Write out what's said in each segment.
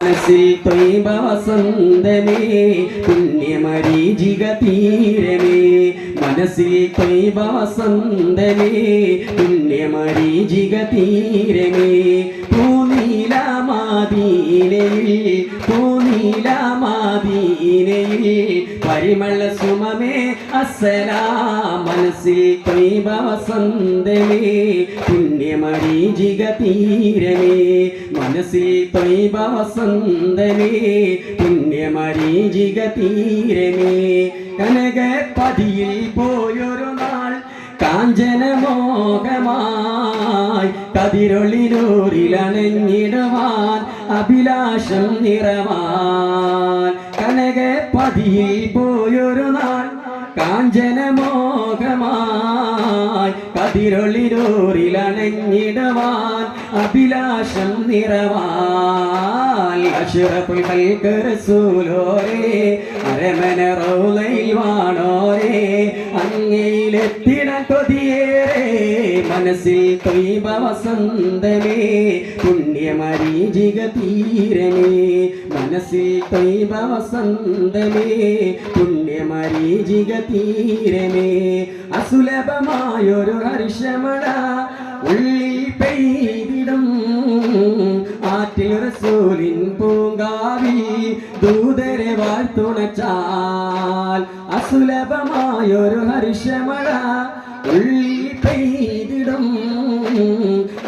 മനസ്സിൽ ത്വയ്ബ വസന്തമേ പുണ്യമരീചിക തീരമേ മനസ്സിൽ ത്വയ്ബ വസന്തമേ പുണ്യമരീചിക തീരമേ പൂനീലമാദീനയിൽ പരിമള സുമമേ അസ്സലാം മനസ്സിൽ ത്വയ്ബ വസന്തമേ പുണ്യമരീചിക തീരമേ മനസ്സിൽ ത്വയ്ബ വസന്തമേ പുണ്യമരീചിക തീരമേ കനകപ്പതിയിൽ പോയൊരു നാൾ കാഞ്ചനമോഹമായി കതിരൊളിനൂരിലണഞ്ഞിടുവാൻ അഭിലാഷം നിറവാൻ കനകപ്പതിയിൽ പോയൊരു നാൾ കാഞ്ചനമോഹമായി കതിരൊളിനൂരിലണഞ്ഞിടുവാൻ അഭിലാഷം നിറവാൻ അഷ്റഫുൽ ഖൽഖ് റസൂലോരേ അരമന റൗളയിൽ വാണോരേ അങ്ങയിലെത്തിടാൻ കൊതിയേറെ മനസ്സിൽ ത്വയ്ബ വസന്തമേ പുണ്യമരീചിക തീരമേ മനസ്സിൽ ത്വയ്ബ വസന്തമേ പുണ്യമരീചിക തീരമേ അസുലഭമായൊരു ഹർഷമഴ ഉള്ളിൽ പെയ്തിടും ആറ്റിൽ റസൂലിൻ പൂങ്കാവിൽ ദൂതരെ വാഴ്ത്തുണച്ചാൽ അസുലഭമായൊരു ഹർഷമഴ ഉള്ളിൽ പെയ്തിടും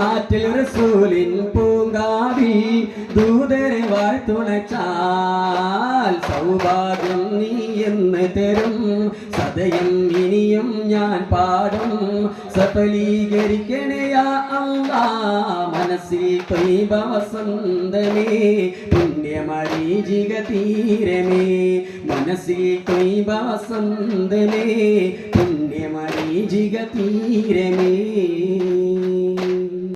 ആറ്റിൽ റസൂലിൻ പൂങ്കാവിൽ ദൂതരെ വാഴ്ത്തുണച്ചാൽ സൗഭാഗ്യം നീ എന്ന് തരും സദയം ഇനിയും ഞാൻ പാടും സഫലീകരിക്കണയാ അല്ലാ മനസ്സിൽ ത്വയ്ബ വസന്തമേ പുണ്യമരീചിക തീരമേ മനസ്സിൽ ത്വയ്ബ വസന്തമേ പുണ്യമരീചിക തീരമേ